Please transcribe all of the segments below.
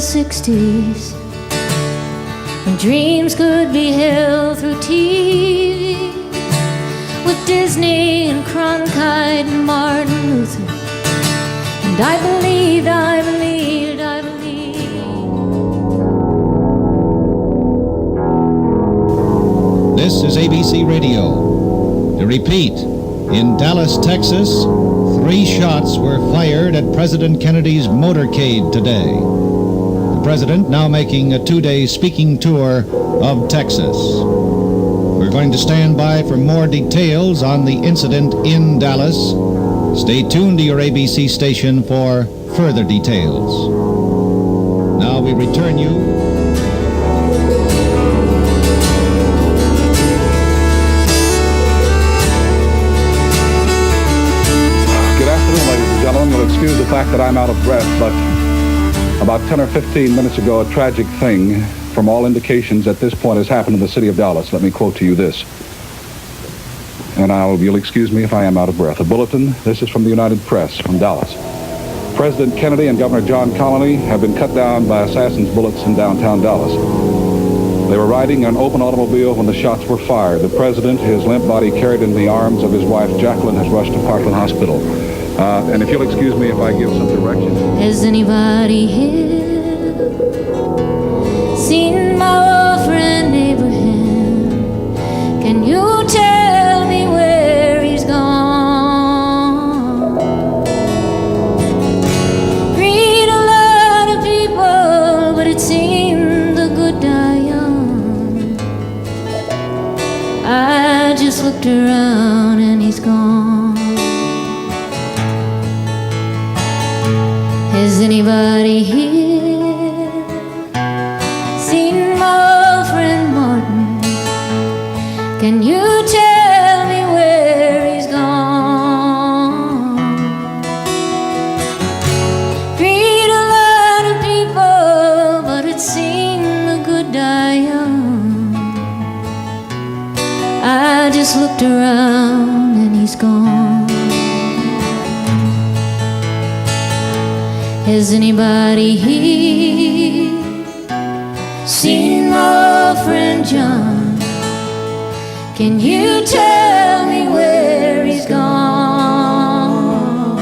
60s, when dreams could be held through TV, with Disney and Cronkite and Martin Luther. And I believed. This is ABC Radio. To repeat, in Dallas, Texas, 3 shots were fired at President Kennedy's motorcade today. The president now making a 2-day speaking tour of Texas. We're going to stand by for more details on the incident in Dallas. Stay tuned to your ABC station for further details. Now we return you. Gentlemen, you'll excuse the fact that I'm out of breath, but about 10 or 15 minutes ago, a tragic thing, from all indications at this point, has happened in the city of Dallas. Let me quote to you this, and you'll excuse me if I am out of breath. A bulletin, this is from the United Press, from Dallas. President Kennedy and Governor John Connally have been cut down by assassins' bullets in downtown Dallas. They were riding in an open automobile when the shots were fired. The president, his limp body carried in the arms of his wife, Jacqueline, has rushed to Parkland Hospital. And if you'll excuse me if I give some directions. Has anybody here seen my old friend Abraham? Can you tell me where he's gone? Freed a lot of people, but it seemed the good die young. I just looked around and he's gone. Has anybody here seen my old friend Martin? Can you tell me where he's gone? Freed a lot of people, but it seemed the good die young. I just looked around and he's gone. Has anybody here seen my old friend John? Can you tell me where he's gone?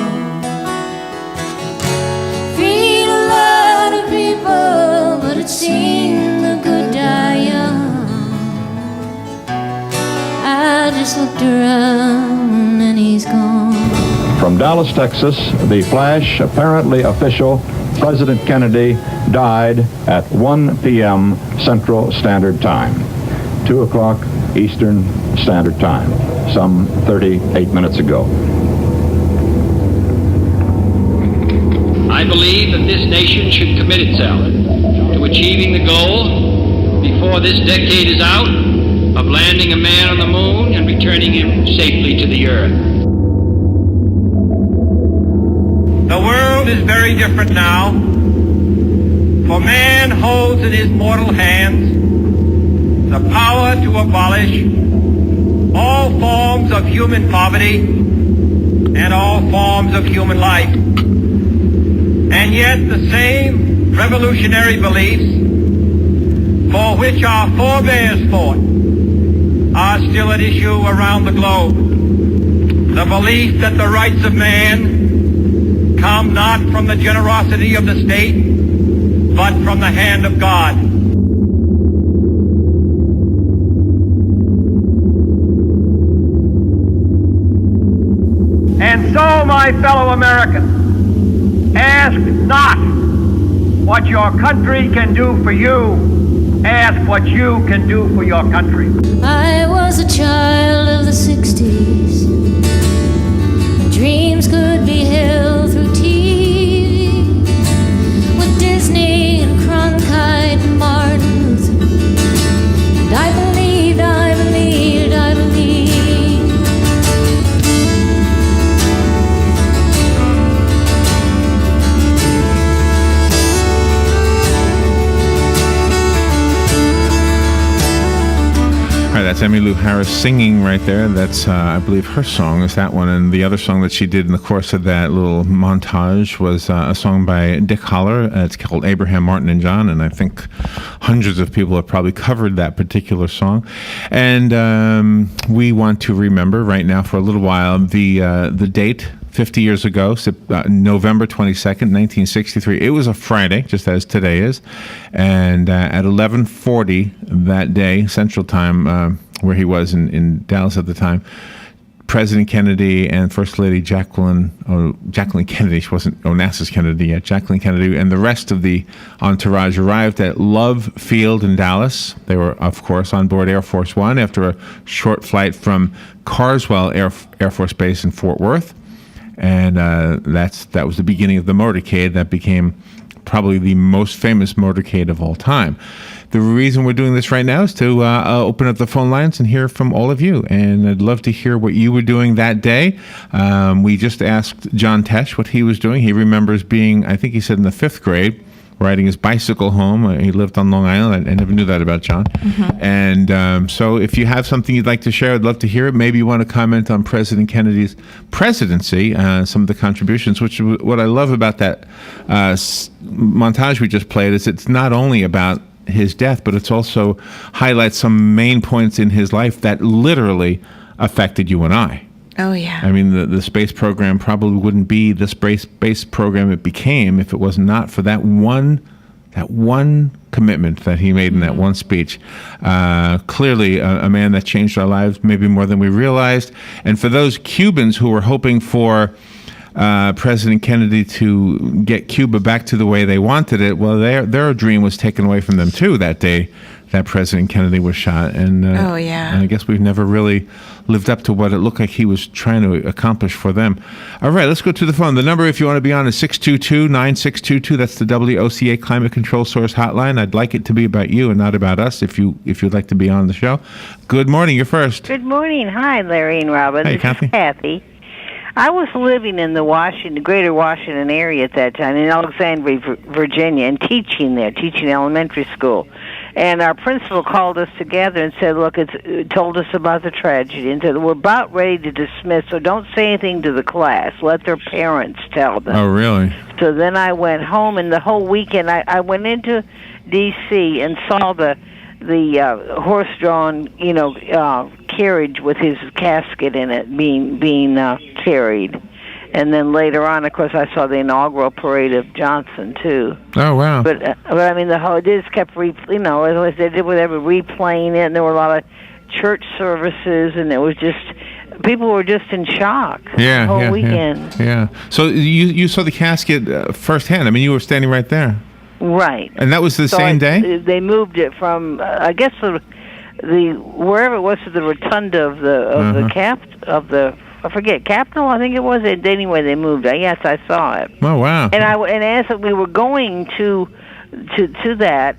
Freed a lot of people, but it seemed the good die young. I just looked around and he's gone. From Dallas, Texas, the flash, apparently official, President Kennedy died at 1 p.m. Central Standard Time, 2 o'clock Eastern Standard Time, some 38 minutes ago. I believe that this nation should commit itself to achieving the goal, before this decade is out, of landing a man on the moon and returning him safely to the earth. The world is very different now, for man holds in his mortal hands the power to abolish all forms of human poverty and all forms of human life. And yet the same revolutionary beliefs for which our forebears fought are still at issue around the globe. The belief that the rights of man come not from the generosity of the state, but from the hand of God. And so, my fellow Americans, ask not what your country can do for you, ask what you can do for your country. I was a child of the 60s. Dreams could be held through TV, with Disney and Cronkite and Martin Luther. And I believed. that's Emmylou Harris singing right there. That's, I believe, her song is that one. And the other song that she did in the course of that little montage was a song by Dick Holler. It's called Abraham, Martin, and John. And I think hundreds of people have probably covered that particular song. And we want to remember right now for a little while the date. 50 years ago, November 22nd, 1963. It was a Friday, just as today is. And at 11:40 that day, Central Time, where he was in Dallas at the time, President Kennedy and First Lady Jacqueline Kennedy, she wasn't Onassis Kennedy yet, Jacqueline Kennedy, and the rest of the entourage arrived at Love Field in Dallas. They were, of course, on board Air Force One after a short flight from Carswell Air Force Base in Fort Worth. And that was the beginning of the motorcade that became probably the most famous motorcade of all time. The reason we're doing this right now is to open up the phone lines and hear from all of you. And I'd love to hear what you were doing that day. We just asked John Tesh what he was doing. He remembers being, I think he said in the 5th grade, riding his bicycle home. He lived on Long Island. I never knew that about John. Mm-hmm. And so if you have something you'd like to share, I'd love to hear it. Maybe you want to comment on President Kennedy's presidency, some of the contributions, which what I love about that montage we just played is it's not only about his death, but it's also highlights some main points in his life that literally affected you and I. Oh, yeah. I mean, the space program probably wouldn't be the space program it became if it was not for that one commitment that he made in that one speech. Clearly, a man that changed our lives maybe more than we realized. And for those Cubans who were hoping for President Kennedy to get Cuba back to the way they wanted it, well, their dream was taken away from them, too, that day that President Kennedy was shot. And, oh, yeah. And I guess we've never really lived up to what it looked like he was trying to accomplish for them. All right, let's go to the phone. The number, if you want to be on, is 622-9622. That's the WOCA Climate Control Source Hotline. I'd like it to be about you and not about us if you'd like to be on the show. Good morning. You're first. Good morning. Hi, Larry and Robin. Hey, this Kathy. is Kathy. I was living in the greater Washington area at that time, in Alexandria, Virginia, and teaching elementary school. And our principal called us together and said, look, told us about the tragedy and said, we're about ready to dismiss, so don't say anything to the class. Let their parents tell them. Oh, really? So then I went home, and the whole weekend I went into D.C. and saw the horse-drawn, carriage with his casket in it being carried. And then later on, of course, I saw the inaugural parade of Johnson too. Oh, wow! But I mean, it just kept they did whatever, replaying it, and there were a lot of church services, and it was just people were just in shock the whole weekend. Yeah. So you saw the casket firsthand. I mean, you were standing right there. Right. And that was the same day? They moved it from I guess the wherever it was to the rotunda of the I forget, Capitol, I think it was. Anyway, they moved it. Yes, I saw it. Oh, wow. And as we were going to that,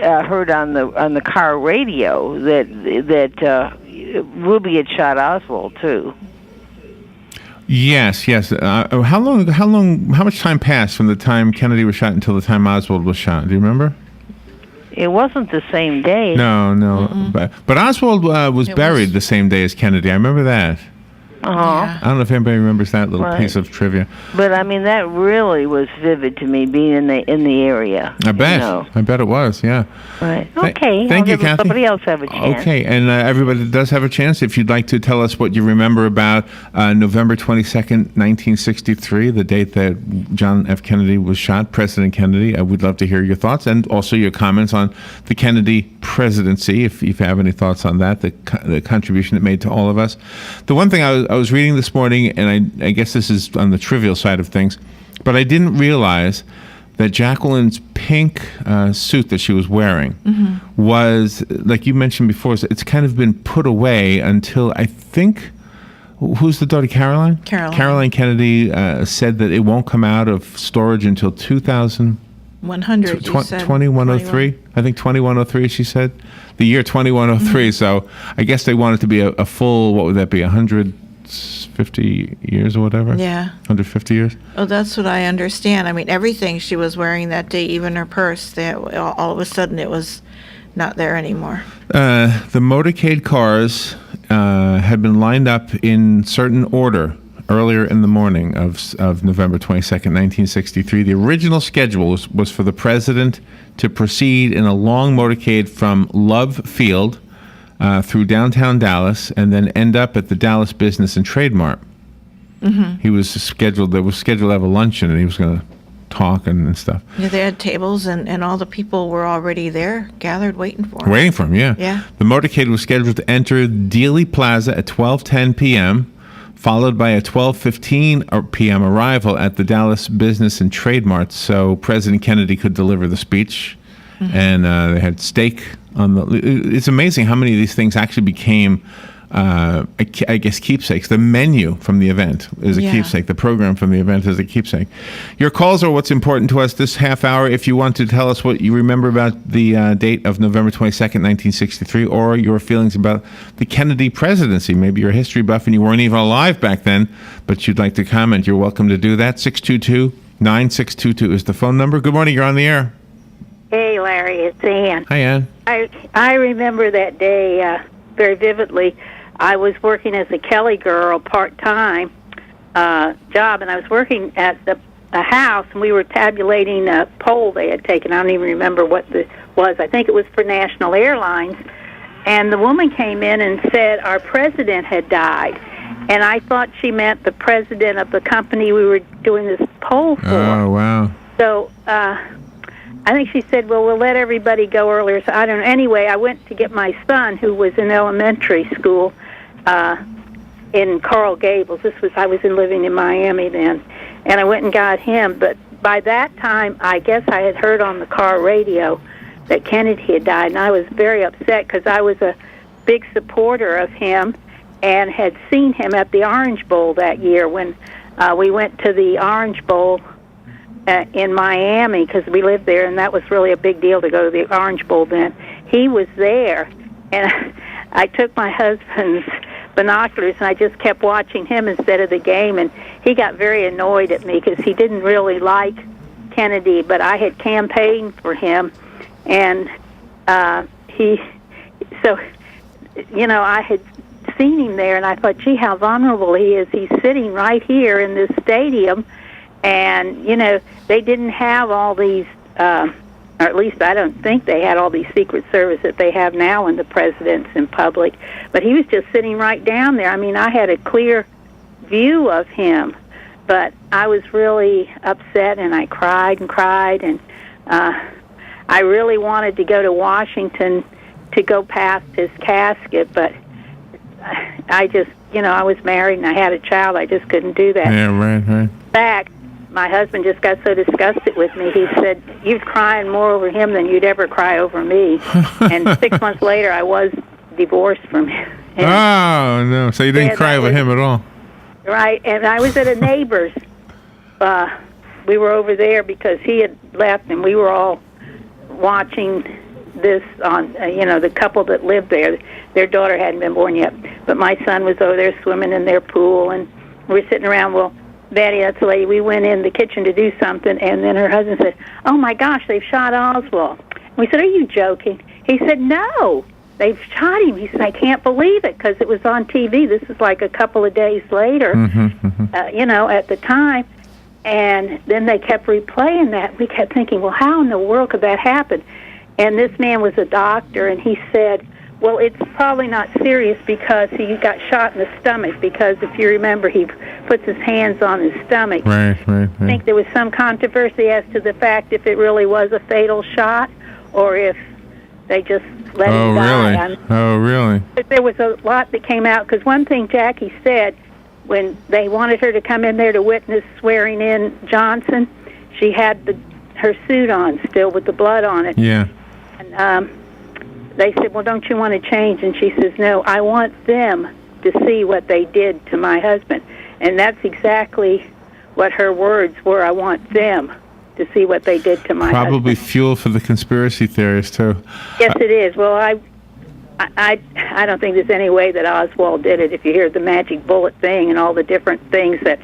I heard on the car radio that Ruby had shot Oswald too. Yes. How much time passed from the time Kennedy was shot until the time Oswald was shot? Do you remember? It wasn't the same day. No. Mm-hmm. But Oswald was buried the same day as Kennedy. I remember that. Uh-huh. I don't know if anybody remembers that little piece of trivia. But I mean, that really was vivid to me, being in the area. I bet it was. Yeah. Right. Okay. Thank you, Kathy. Somebody else have a chance. Okay, and everybody does have a chance. If you'd like to tell us what you remember about November 22nd, 1963, the date that John F. Kennedy was shot, President Kennedy, we'd love to hear your thoughts and also your comments on the Kennedy presidency, if you have any thoughts on that, the contribution it made to all of us. The one thing I was reading this morning, and I guess this is on the trivial side of things, but I didn't realize that Jacqueline's pink suit that she was wearing was, like you mentioned before, it's kind of been put away until, I think, who's the daughter, Caroline? Caroline Kennedy said that it won't come out of storage until 2103. 2103. I think 2103, she said. The year 2103. So I guess they wanted to be a full, what would that be, 150 years or whatever? Yeah. 150 years? Oh, that's what I understand. I mean, everything she was wearing that day, even her purse, all of a sudden it was not there anymore? The motorcade cars had been lined up in certain order earlier in the morning of November 22nd, 1963. The original schedule was for the president to proceed in a long motorcade from Love Field through downtown Dallas and then end up at the Dallas Business and Trade Mart. He was scheduled to have a luncheon, and he was going to talk and stuff. Yeah, they had tables, and all the people were already there, gathered, waiting for him. Waiting for him, yeah. Yeah. The motorcade was scheduled to enter Dealey Plaza at 12:10 p.m., followed by a 12:15 p.m. arrival at the Dallas Business and Trade Mart, so President Kennedy could deliver the speech. And they had steak on the. It's amazing how many of these things actually became, I guess, keepsakes. The menu from the event is a keepsake. The program from the event is a keepsake. Your calls are what's important to us this half hour. If you want to tell us what you remember about the date of November 22nd, 1963, or your feelings about the Kennedy presidency. Maybe you're a history buff and you weren't even alive back then, but you'd like to comment. You're welcome to do that. 622-9622 is the phone number. Good morning. You're on the air. Hey, Larry, it's Ann. Hi, Ann. I remember that day very vividly. I was working as a Kelly girl part-time job, and I was working at a house, and we were tabulating a poll they had taken. I don't even remember what it was. I think it was for National Airlines. And the woman came in and said our president had died. And I thought she meant the president of the company we were doing this poll for. Oh, wow. So I think she said, well, we'll let everybody go earlier. So I don't know. Anyway, I went to get my son, who was in elementary school in Coral Gables. I was living in Miami then. And I went and got him. But by that time, I guess I had heard on the car radio that Kennedy had died. And I was very upset because I was a big supporter of him and had seen him at the Orange Bowl that year when we went to the Orange Bowl in Miami, because we lived there, and that was really a big deal to go to the Orange Bowl then. He was there, and I took my husband's binoculars, and I just kept watching him instead of the game, and he got very annoyed at me because he didn't really like Kennedy, but I had campaigned for him, and I had seen him there, and I thought, gee, how vulnerable he is. He's sitting right here in this stadium. And, they didn't have all these, or at least I don't think they had all these Secret Service that they have now when the president's in public. But he was just sitting right down there. I mean, I had a clear view of him. But I was really upset, and I cried and cried. And I really wanted to go to Washington to go past his casket. But I just, I was married and I had a child. I just couldn't do that. Yeah, right. In fact, my husband just got so disgusted with me. He said, "You're crying more over him than you'd ever cry over me." And 6 months later, I was divorced from him. And oh, no. So you didn't cry over him at all? Right. And I was at a neighbor's. We were over there because he had left, and we were all watching this on, the couple that lived there. Their daughter hadn't been born yet. But my son was over there swimming in their pool, and we were sitting around. Well, Betty, that's the lady, we went in the kitchen to do something, and then her husband said, "Oh, my gosh, they've shot Oswald." And we said, "Are you joking?" He said, "No, they've shot him." He said, "I can't believe it," because it was on TV. This is like a couple of days later, at the time. And then they kept replaying that. We kept thinking, well, how in the world could that happen? And this man was a doctor, and he said, well, it's probably not serious because he got shot in the stomach, because if you remember, he puts his hands on his stomach. Right. I think there was some controversy as to the fact if it really was a fatal shot or if they just let him die. Oh, really? But there was a lot that came out, because one thing Jackie said, when they wanted her to come in there to witness swearing in Johnson, she had her suit on still with the blood on it. Yeah. And they said, well, don't you want to change? And she says, no, I want them to see what they did to my husband. And that's exactly what her words were. I want them to see what they did to my husband. Probably fuel for the conspiracy theorists, too. Yes, it is. Well, I don't think there's any way that Oswald did it. If you hear the magic bullet thing and all the different things that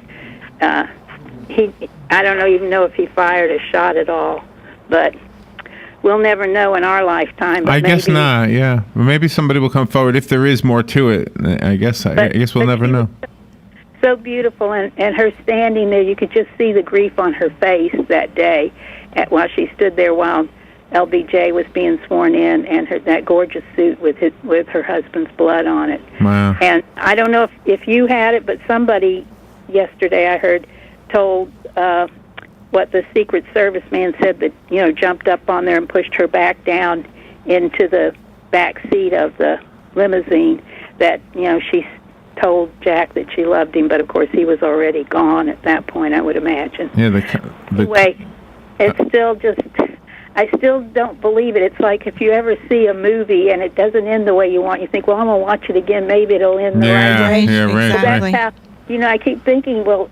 I don't even know if he fired a shot at all. But we'll never know in our lifetime. But I guess not. Yeah, maybe somebody will come forward if there is more to it. I guess we'll never know. So beautiful, and her standing there, you could just see the grief on her face that day, while she stood there while LBJ was being sworn in, and that gorgeous suit with her husband's blood on it. Wow. And I don't know if you had it, but somebody yesterday I heard told what the Secret Service man said, that jumped up on there and pushed her back down into the back seat of the limousine, that she told Jack that she loved him, but of course he was already gone at that point, I would imagine. Yeah. Anyway, it's still just, I still don't believe it. It's like if you ever see a movie and it doesn't end the way you want, you think, well, I'm going to watch it again, maybe it'll end the right way. Yeah, right. Exactly. That's how, I keep thinking, well,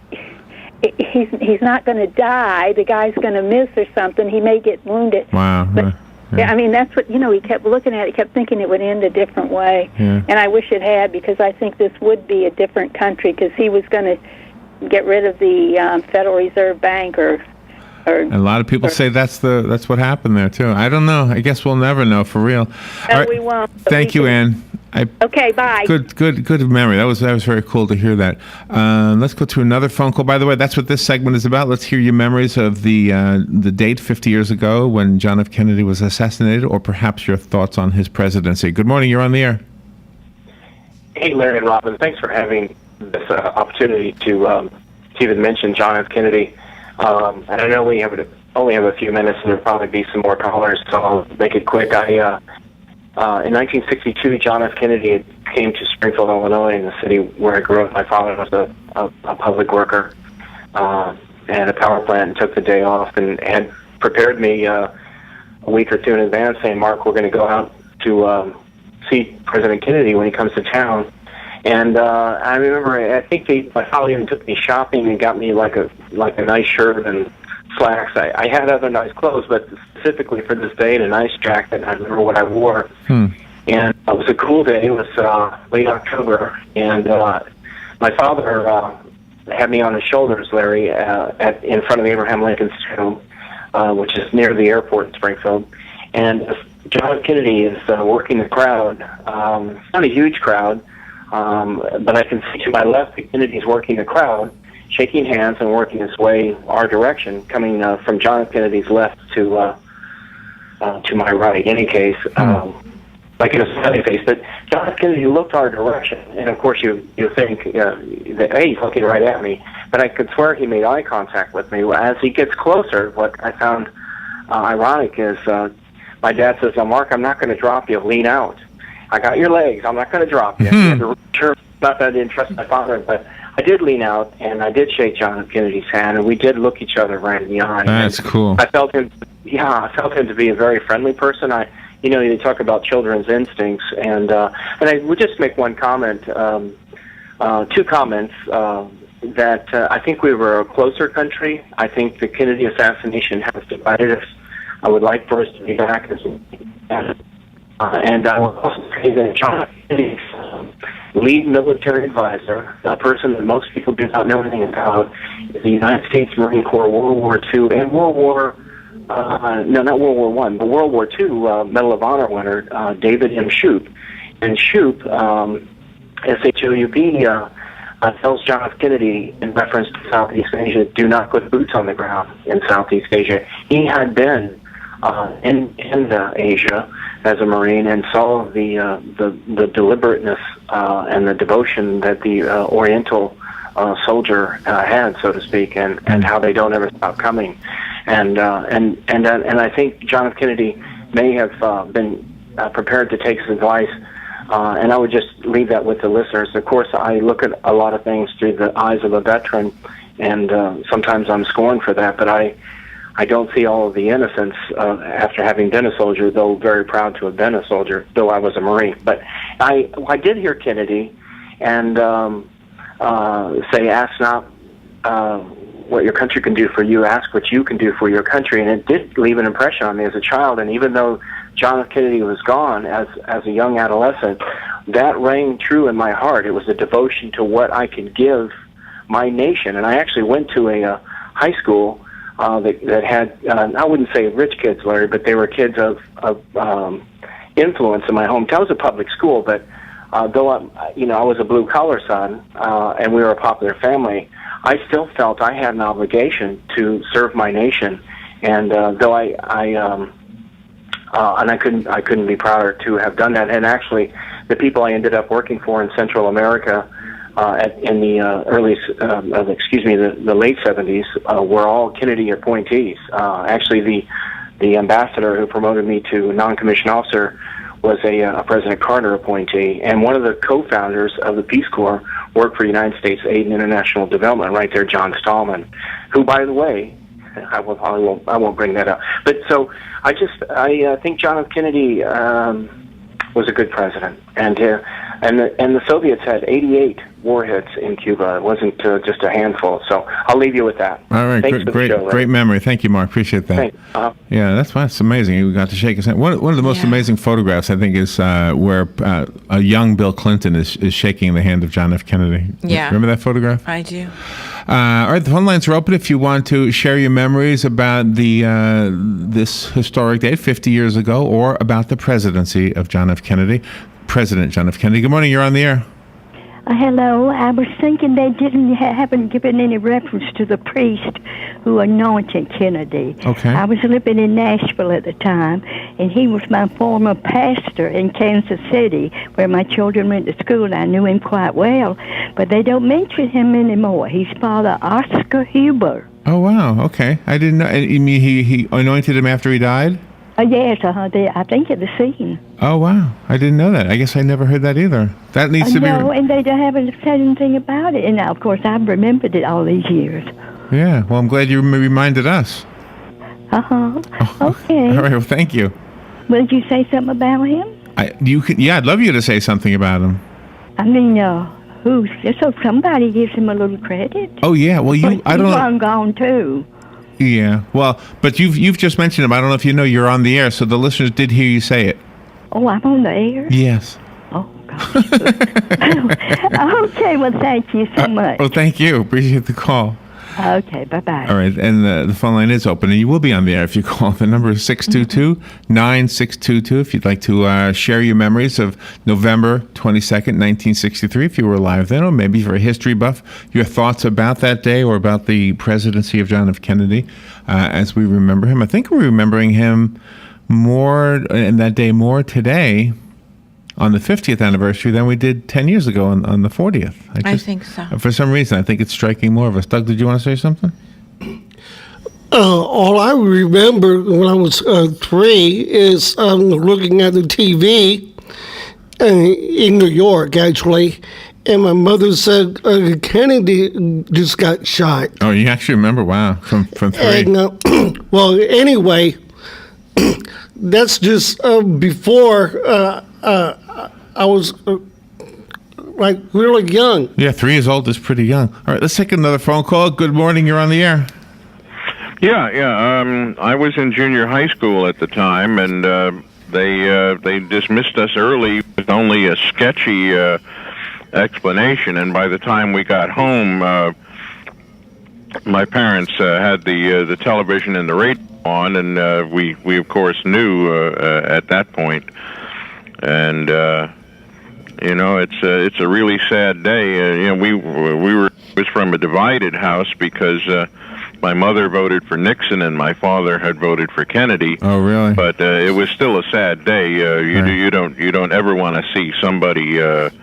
he's not going to die. The guy's going to miss or something. He may get wounded. Wow. But, yeah, I mean, that's what, he kept looking at it, kept thinking it would end a different way. Yeah. And I wish it had, because I think this would be a different country, because he was going to get rid of the Federal Reserve Bank or a lot of people say that's what happened there too. I don't know. I guess we'll never know for real. No, we won't. Thank you, Ann. Okay, bye. Good memory. That was very cool to hear that. Let's go to another phone call. By the way, that's what this segment is about. Let's hear your memories of the date 50 years ago when John F. Kennedy was assassinated, or perhaps your thoughts on his presidency. Good morning. You're on the air. Hey, Larry and Robin. Thanks for having this opportunity to even mention John F. Kennedy. And I know we only have a few minutes, and there'll probably be some more callers, so I'll make it quick. In 1962, John F. Kennedy came to Springfield, Illinois, in the city where I grew up. My father was a public worker at a power plant, and took the day off, and had prepared me a week or two in advance, saying, Mark, we're going to go out to see President Kennedy when he comes to town. And I remember, I think my father even took me shopping and got me like a nice shirt and slacks. I had other nice clothes, but specifically for this day, a nice jacket. I remember what I wore. And it was a cool day. It was late October, and my father had me on his shoulders, Larry, in front of Abraham Lincoln's tomb, which is near the airport in Springfield. And John F. Kennedy is working the crowd. It's not a huge crowd. But I can see to my left that Kennedy's working the crowd, shaking hands and working his way our direction, coming from John F. Kennedy's left to my right. In any case, like in a sunny face. But John F. Kennedy looked our direction, and of course you think that, hey, he's looking right at me. But I could swear he made eye contact with me. As he gets closer, what I found ironic is my dad says, Mark, I'm not going to drop you. Lean out. I got your legs. I'm not going to drop you. Sure, not that I didn't trust my father, but I did lean out, and I did shake John F. Kennedy's hand, and we did look each other right in the eye. That's cool. I felt him to be a very friendly person. They talk about children's instincts, and I would just make one comment, two comments, that I think we were a closer country. I think the Kennedy assassination has divided us. I would like for us to be back as and I will also say that John F. Kennedy's lead military advisor, a person that most people do not know anything about, is the United States Marine Corps World War II and World War I, but World War II Medal of Honor winner, David M. Shoup. And Shoup, S-H-O-U-P, tells John F. Kennedy, in reference to Southeast Asia, do not put boots on the ground in Southeast Asia. He had been in Asia as a Marine and saw the deliberateness and the devotion that the Oriental soldier had, so to speak, and how they don't ever stop coming, and I think John F. Kennedy may have been prepared to take his advice, and I would just leave that with the listeners. Of course, I look at a lot of things through the eyes of a veteran, and sometimes I'm scorned for that, but I don't see all of the innocence after having been a soldier, though very proud to have been a soldier, though I was a Marine. But I did hear Kennedy and say, ask not what your country can do for you, ask what you can do for your country. And it did leave an impression on me as a child. And even though John F. Kennedy was gone as a young adolescent, that rang true in my heart. It was a devotion to what I could give my nation. And I actually went to a high school that had, I wouldn't say rich kids, Larry, but they were kids of influence in my hometown. It was a public school, but though I was a blue-collar son, and we were a popular family, I still felt I had an obligation to serve my nation. And though I couldn't be prouder to have done that. And actually, the people I ended up working for in Central America in the the late 70s were all Kennedy appointees. Actually, the ambassador who promoted me to non-commissioned officer was a President Carter appointee, and one of the co-founders of the Peace Corps worked for United States Aid and International Development right there, John Stallman, who, by the way, I won't bring that up. But so I think John F. Kennedy was a good president, and the Soviets had 88 warheads in Cuba. It wasn't just a handful. So I'll leave you with that. All right, great memory. Thank you, Mark. Appreciate that. Yeah, that's amazing. You got to shake his hand. One of the most amazing photographs, I think, is where a young Bill Clinton is shaking the hand of John F. Kennedy. Yeah. Remember that photograph? I do. All right, the phone lines are open if you want to share your memories about this historic day 50 years ago, or about the presidency of John F. Kennedy. President John F. Kennedy. Good morning. You're on the air. Hello. I was thinking they haven't given any reference to the priest who anointed Kennedy. Okay. I was living in Nashville at the time, and he was my former pastor in Kansas City, where my children went to school. I knew him quite well, but they don't mention him anymore. He's Father Oscar Huber. Oh, wow. Okay. I didn't know. You mean he anointed him after he died? Yes, I think at the scene. Oh, wow. I didn't know that. I guess I never heard that either. That needs to be... No, and they haven't said anything about it. And, of course, I've remembered it all these years. Yeah, well, I'm glad you reminded us. Uh-huh. Oh, okay. All right, well, thank you. Will you say something about him? I'd love you to say something about him. I mean, so somebody gives him a little credit. Oh, yeah, well, I don't know. He's gone, too. Yeah, well, but you've just mentioned him. I don't know if you know you're on the air, so the listeners did hear you say it. Oh, I'm on the air? Yes. Oh, gosh. Okay, well, thank you so much. Well, thank you. Appreciate the call. Okay, bye-bye. All right, and the phone line is open, and you will be on the air if you call. The number is 622-9622 if you'd like to share your memories of November 22nd, 1963, if you were alive then, or maybe for a history buff, your thoughts about that day or about the presidency of John F. Kennedy as we remember him. I think we're remembering him more, and that day more today, on the 50th anniversary than we did 10 years ago on the 40th. I think so. For some reason, I think it's striking more of us. Doug, did you want to say something? All I remember when I was 3 is looking at the TV in New York, actually, and my mother said Kennedy just got shot. Oh, you actually remember? Wow, from 3. And, well, anyway, that's just before... I was like really young. Yeah, 3 years old is pretty young. All right, let's take another phone call. Good morning, you're on the air. Yeah. I was in junior high school at the time, and they dismissed us early with only a sketchy explanation. And by the time we got home, my parents had the television and the radio on, and we of course knew at that point. And it's a really sad day. We was from a divided house because my mother voted for Nixon and my father had voted for Kennedy. Oh, really? But it was still a sad day. You don't ever want to see somebody that's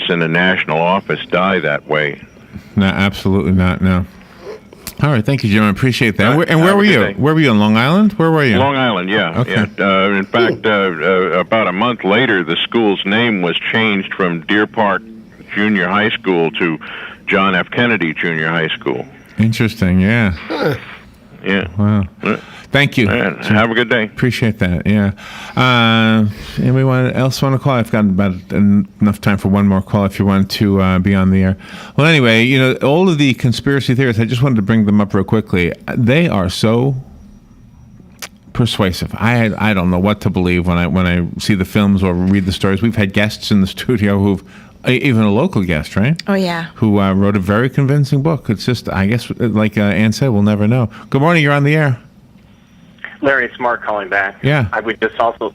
in a national office die that way. No, absolutely not. No. All right, thank you, Jim. I appreciate that. And where were you? Day. Where were you, in Long Island? Where were you? Long Island, yeah. Okay. Yeah. In fact, about a month later, the school's name was changed from Deer Park Junior High School to John F. Kennedy Junior High School. Interesting, yeah. Yeah. Wow. Thank you. And have a good day. Appreciate that, yeah. Anybody else want to call? I've got about enough time for one more call if you want to be on the air. Well, anyway, all of the conspiracy theories, I just wanted to bring them up real quickly. They are so persuasive. I don't know what to believe when I see the films or read the stories. We've had guests in the studio who've even a local guest, right? Oh, yeah. Who wrote a very convincing book. It's just, I guess, like Ann said, we'll never know. Good morning. You're on the air. Larry, it's Mark calling back. Yeah. I would just also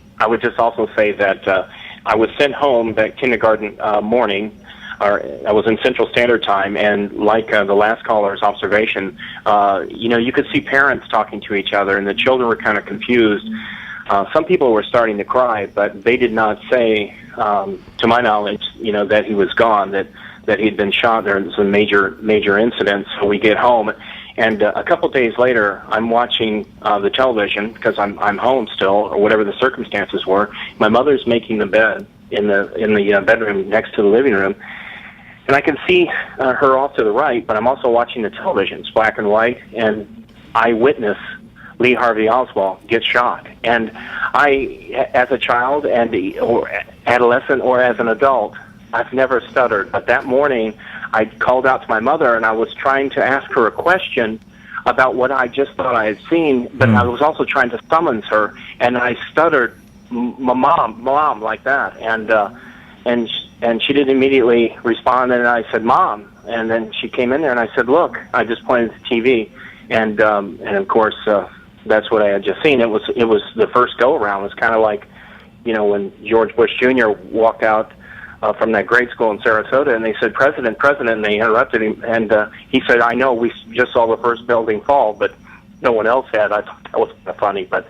say that I was sent home that kindergarten morning. I was in Central Standard Time, and like the last caller's observation, you could see parents talking to each other, and the children were kind of confused. Some people were starting to cry, but they did not say, to my knowledge, that he was gone, that he'd been shot. There was a major incident. So we get home, and a couple days later, I'm watching the television because I'm home still, or whatever the circumstances were. My mother's making the bed in the bedroom next to the living room. And I can see her off to the right, but I'm also watching the television. It's black and white, and I witness Lee Harvey Oswald get shot. And I, as a child or adolescent or as an adult, I've never stuttered. But that morning, I called out to my mother, and I was trying to ask her a question about what I just thought I had seen, but I was also trying to summons her, and I stuttered, mom, like that. And she didn't immediately respond, and I said, Mom. And then she came in there, and I said, look, I just pointed at the TV. And of course, that's what I had just seen. It was the first go-around. It was kind of like, when George Bush Jr. walked out from that grade school in Sarasota, and they said, President, and they interrupted him. And he said, I know, we just saw the first building fall, but no one else had. I thought that was kind of funny, but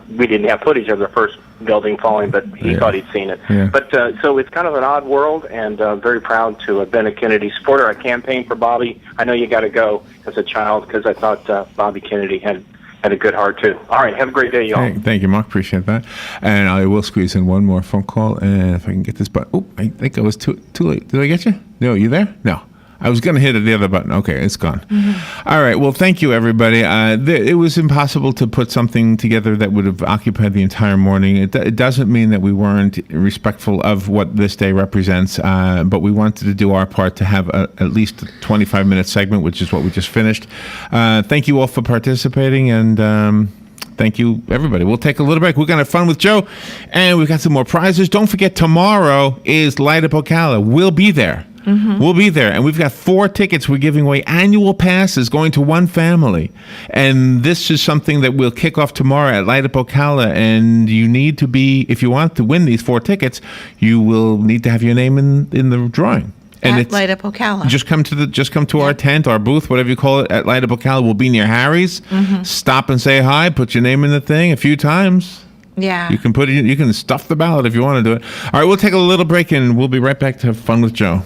we didn't have footage of the first building falling, but he thought he'd seen it. Yeah. But so it's kind of an odd world, and very proud to have been a Kennedy supporter. I campaigned for Bobby. I know you got to go as a child because I thought Bobby Kennedy had a good heart too. All right, have a great day, y'all. Hey, thank you, Mark. Appreciate that. And I will squeeze in one more phone call, and if I can get this button. Oh, I think I was too late. Did I get you? No, you there? No. I was going to hit the other button. Okay, it's gone. Mm-hmm. All right. Well, thank you, everybody. It was impossible to put something together that would have occupied the entire morning. It doesn't mean that we weren't respectful of what this day represents, but we wanted to do our part to have at least a 25-minute segment, which is what we just finished. Thank you all for participating, and thank you, everybody. We'll take a little break. We're going to have fun with Joe, and we've got some more prizes. Don't forget, tomorrow is Light Up Ocala. We'll be there. Mm-hmm. We'll be there, and we've got 4 tickets. We're giving away annual passes going to one family, and this is something that we'll kick off tomorrow at Light Up Ocala, and you need to be, if you want to win these 4 tickets, you will need to have your name in the drawing. And at Light Up Ocala. Just come to our tent, our booth, whatever you call it, at Light Up Ocala. We'll be near Harry's. Mm-hmm. Stop and say hi, put your name in the thing a few times. Yeah. You can stuff the ballot if you want to do it. All right, we'll take a little break, and we'll be right back to have fun with Joe.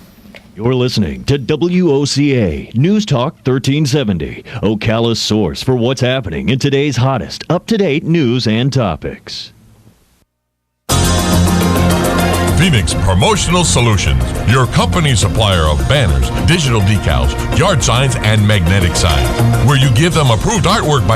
You're listening to WOCA News Talk 1370, Ocala's source for what's happening in today's hottest, up-to-date news and topics. Phoenix Promotional Solutions, your company supplier of banners, digital decals, yard signs, and magnetic signs, where you give them approved artwork by